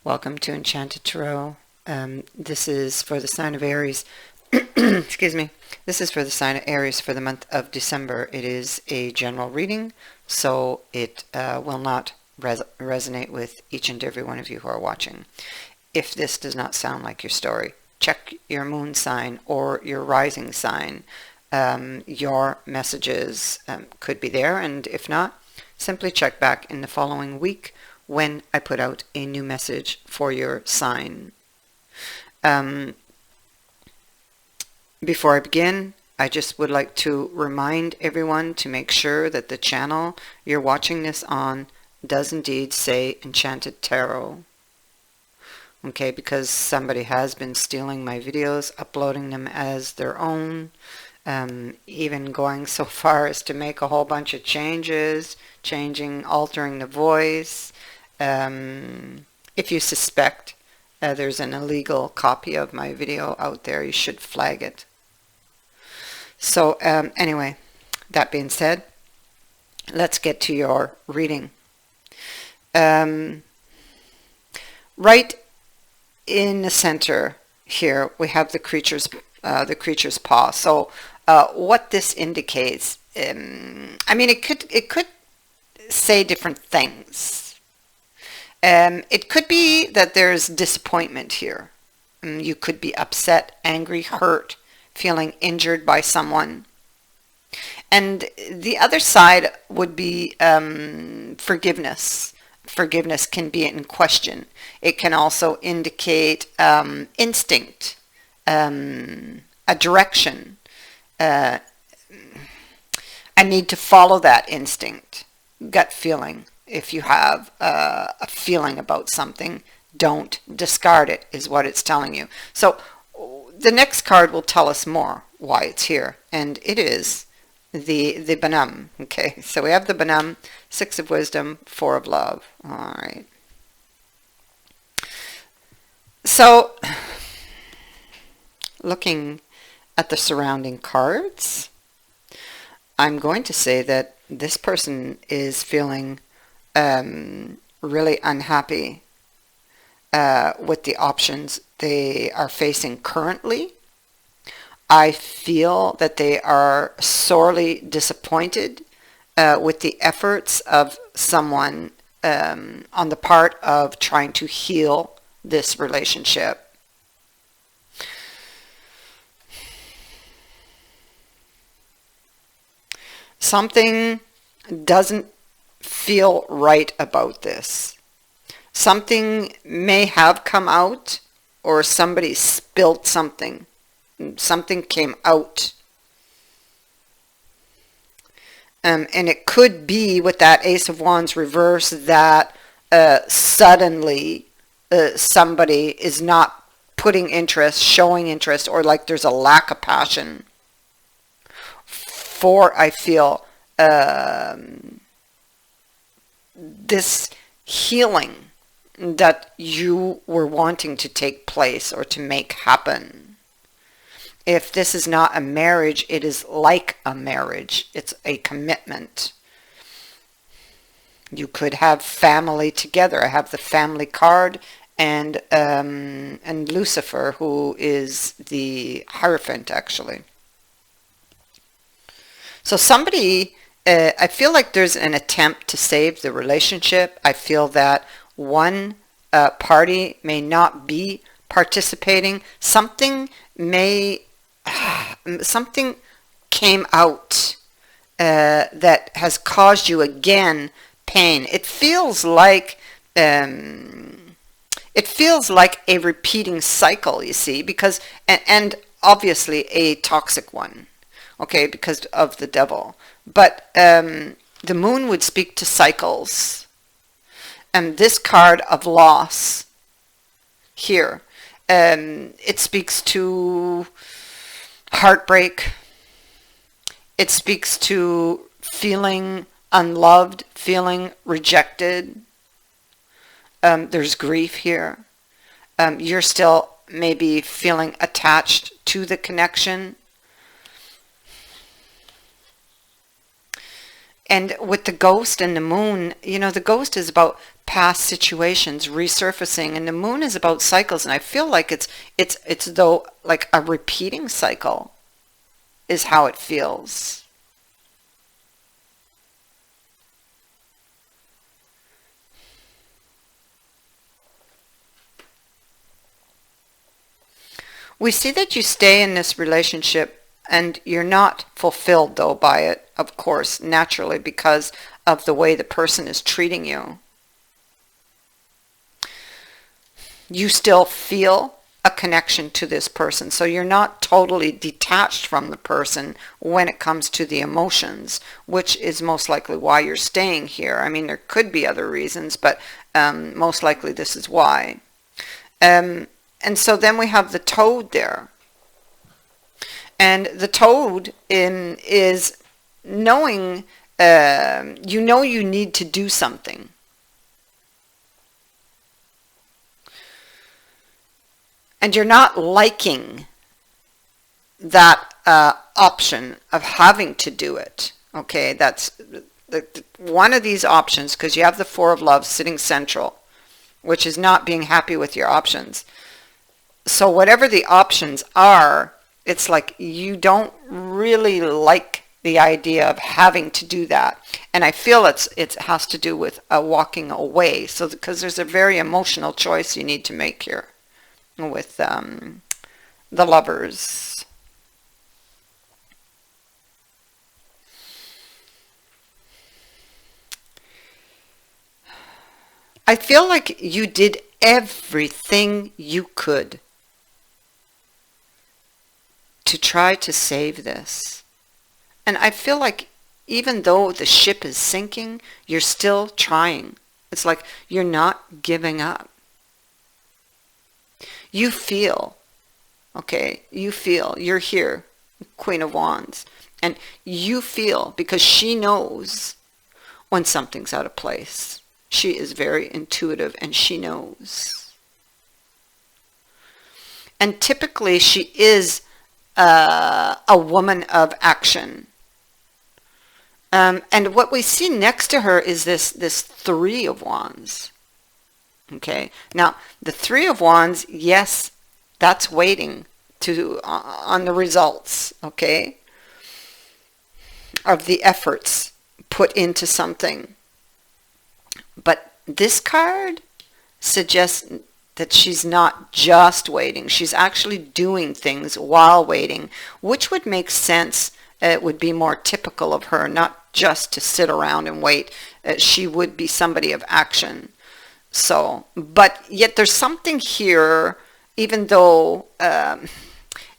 Welcome to Enchanted Tarot. This is for the sign of Aries. Excuse me. This is for the sign of Aries for the month of December. It is a general reading, so it will not resonate with each and every one of you who are watching. If this does not sound like your story, check your moon sign or your rising sign. Your messages could be there, and if not, simply check back in the following week when I put out a new message for your sign. Before I begin, I just would like to remind everyone to make sure that the channel you're watching this on does indeed say Enchanted Tarot. Okay, because somebody has been stealing my videos, uploading them as their own, even going so far as to make a whole bunch of changes, altering the voice. If you suspect there's an illegal copy of my video out there, you should flag it. So anyway, that being said, let's get to your reading. Right in the center here, we have the creature's paw. So what this indicates, I mean, it could say different things. It could be that there's disappointment here. You could be upset, angry, hurt, feeling injured by someone. And the other side would be forgiveness. Forgiveness can be in question. It can also indicate instinct, a direction. I need to follow that instinct, gut feeling. If you have a feeling about something, don't discard it, is what it's telling you. So the next card will tell us more why it's here, and it is the Bonhomme. Okay, so we have the Bonhomme, Six of Wisdom, Four of Love. All right. So looking at the surrounding cards, I'm going to say that this person is feeling really unhappy with the options they are facing currently. I feel that they are sorely disappointed with the efforts of someone on the part of trying to heal this relationship. Something doesn't feel right about this. Something may have come out, or somebody spilled something. Something came out. And it could be with that Ace of Wands reverse that suddenly somebody is not putting interest, showing interest, or like there's a lack of passion for, I feel, this healing that you were wanting to take place or to make happen. If this is not a marriage, it is like a marriage. It's a commitment. You could have family together. I have the family card and Lucifer, who is the Hierophant, actually. So somebody, I feel like there's an attempt to save the relationship. I feel that one party may not be participating. Something came out that has caused you again pain. It feels like a repeating cycle, you see, because and obviously a toxic one. Okay, because of the devil. But the moon would speak to cycles. And this card of loss here, it speaks to heartbreak. It speaks to feeling unloved, feeling rejected. There's grief here. You're still maybe feeling attached to the connection. And with the ghost and the moon, you know, the ghost is about past situations resurfacing, and the moon is about cycles, and I feel like it's though like a repeating cycle is how it feels. We see that you stay in this relationship and you're not fulfilled though by it, of course, naturally, because of the way the person is treating you. You still feel a connection to this person, so you're not totally detached from the person when it comes to the emotions, which is most likely why you're staying here. I mean, there could be other reasons, but most likely this is why. And so then we have the toad there. And the toad is knowing, you know you need to do something. And you're not liking that option of having to do it. Okay, that's one of these options, because you have the Four of Love sitting central, which is not being happy with your options. So whatever the options are, it's like you don't really like the idea of having to do that. And I feel it has to do with walking away. So because there's a very emotional choice you need to make here with the Lovers. I feel like you did everything you could to try to save this. And I feel like even though the ship is sinking, you're still trying. It's like you're not giving up. You feel, okay, you feel, you're here, Queen of Wands, and you feel, because she knows when something's out of place. She is very intuitive and she knows. And typically she is a woman of action. And what we see next to her is this Three of Wands. Okay, now the Three of Wands, yes, that's waiting on the results, okay, of the efforts put into something. But this card suggests that she's not just waiting. She's actually doing things while waiting, which would make sense. It would be more typical of her, not just to sit around and wait. She would be somebody of action. So, but yet there's something here, even though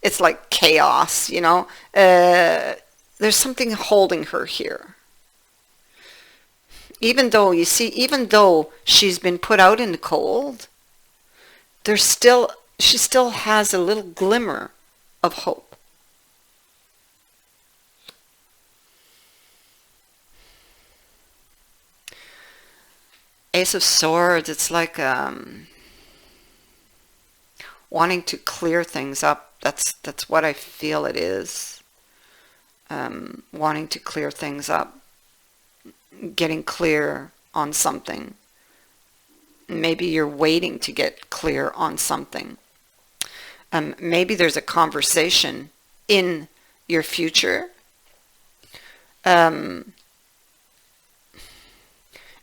it's like chaos, you know, there's something holding her here. Even though, you see, even though she's been put out in the cold, she still has a little glimmer of hope. Ace of Swords, it's like wanting to clear things up. That's what I feel it is. Wanting to clear things up. Getting clear on something. Maybe you're waiting to get clear on something. Maybe there's a conversation in your future.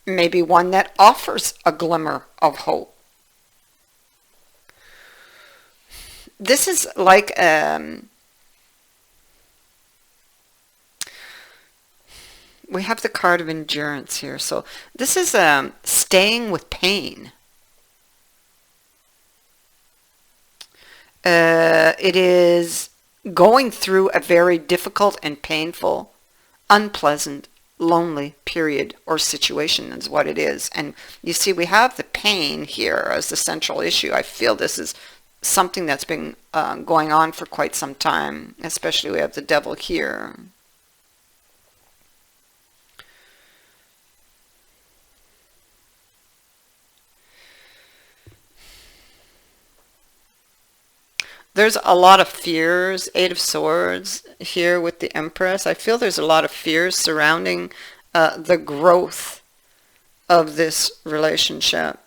Maybe one that offers a glimmer of hope. This is like we have the card of endurance here. So this is staying with pain. It is going through a very difficult and painful, unpleasant, lonely period or situation is what it is. And you see, we have the pain here as the central issue. I feel this is something that's been going on for quite some time, especially we have the Devil here. There's a lot of fears, Eight of Swords here with the Empress. I feel there's a lot of fears surrounding the growth of this relationship.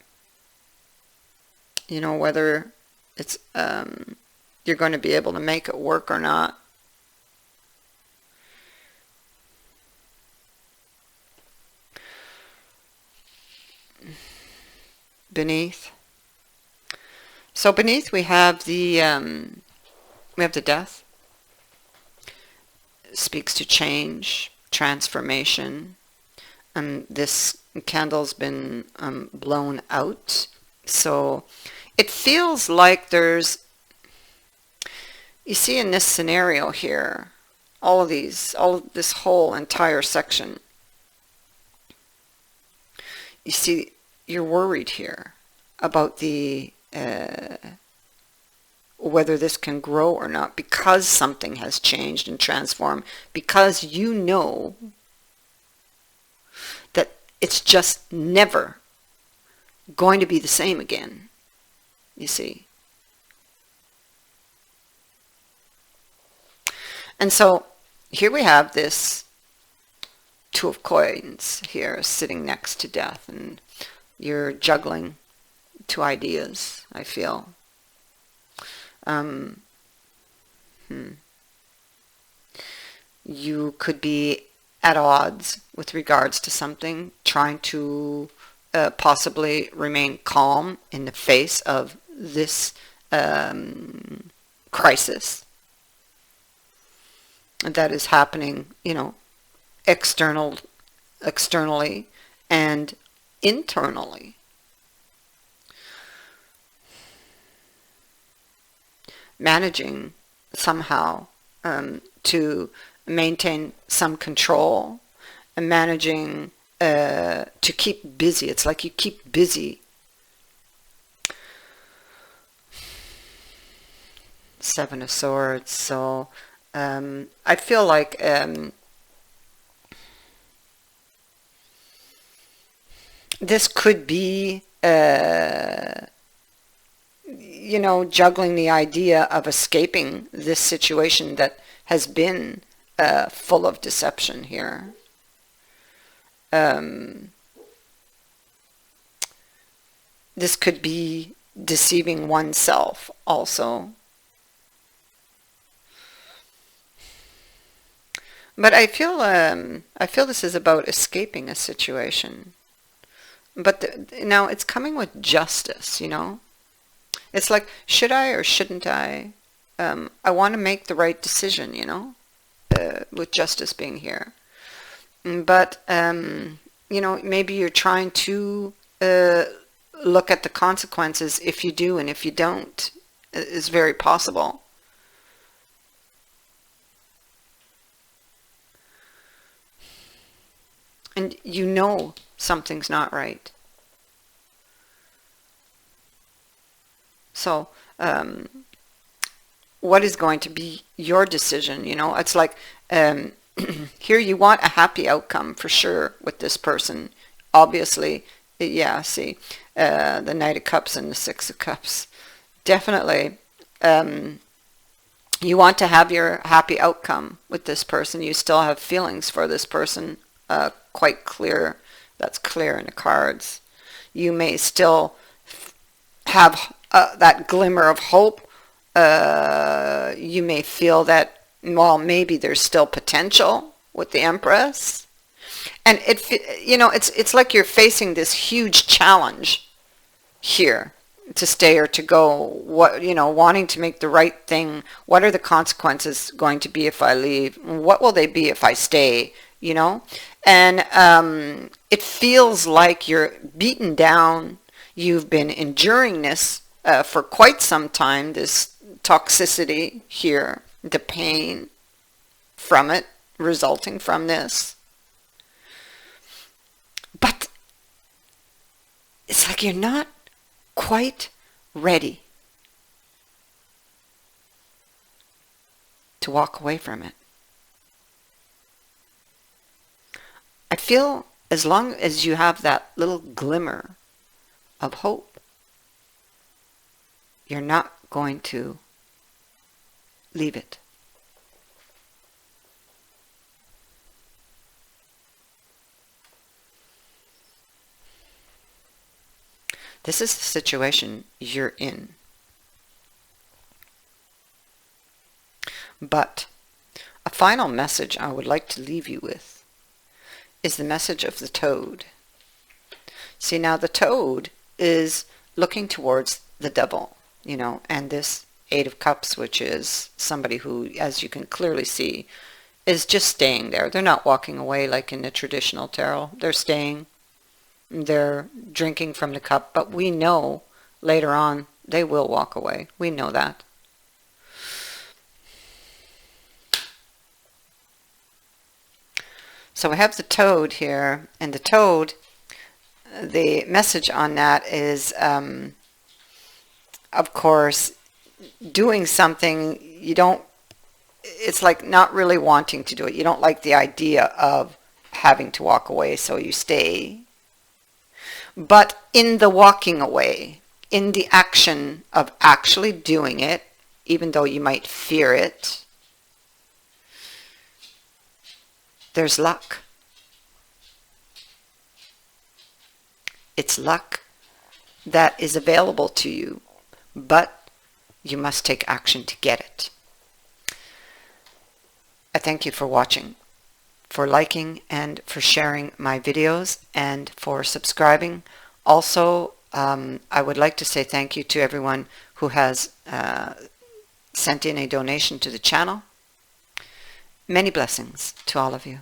You know, whether it's you're going to be able to make it work or not. Beneath. So beneath we have the death. It speaks to change, transformation. This candle's been blown out. So it feels like there's, you see in this scenario here, all of this whole entire section, you see you're worried here about the whether this can grow or not, because something has changed and transformed, because you know that it's just never going to be the same again, you see. And so here we have this Two of Coins here sitting next to death, and you're juggling two ideas, I feel. You could be at odds with regards to something, trying to possibly remain calm in the face of this crisis that is happening, you know, externally and internally. Managing somehow to maintain some control, and managing to keep busy. It's like you keep busy. Seven of Swords. So I feel like this could be you know, juggling the idea of escaping this situation that has been full of deception here. This could be deceiving oneself also. But I feel this is about escaping a situation. But now it's coming with justice, you know. It's like, should I or shouldn't I? I want to make the right decision, you know, with justice being here. But, you know, maybe you're trying to look at the consequences if you do and if you don't. Is very possible. And you know something's not right. So, what is going to be your decision? You know, it's like, here you want a happy outcome for sure with this person. Obviously, yeah, see, the Knight of Cups and the Six of Cups. Definitely, you want to have your happy outcome with this person. You still have feelings for this person, quite clear. That's clear in the cards. You may still have that glimmer of hope. You may feel that, well, maybe there's still potential with the Empress. And you know, it's like you're facing this huge challenge here, to stay or to go. What, you know, wanting to make the right thing. What are the consequences going to be if I leave? What will they be if I stay? You know, and it feels like you're beaten down. You've been enduring this for quite some time, this toxicity here, the pain from it, resulting from this. But it's like you're not quite ready to walk away from it. I feel as long as you have that little glimmer of hope, you're not going to leave it. This is the situation you're in. But a final message I would like to leave you with is the message of the toad. See, now the toad is looking towards the devil, you know, and this Eight of Cups, which is somebody who, as you can clearly see, is just staying there. They're not walking away like in the traditional tarot. They're staying. They're drinking from the cup, but we know later on they will walk away. We know that. So we have the toad here, and the toad, the message on that is, of course, doing something you don't, it's like not really wanting to do it. You don't like the idea of having to walk away, so you stay. But in the walking away, in the action of actually doing it, even though you might fear it, there's luck. It's luck that is available to you, but you must take action to get it. I thank you for watching, for liking and for sharing my videos, and for subscribing. Also, I would like to say thank you to everyone who has sent in a donation to the channel. Many blessings to all of you.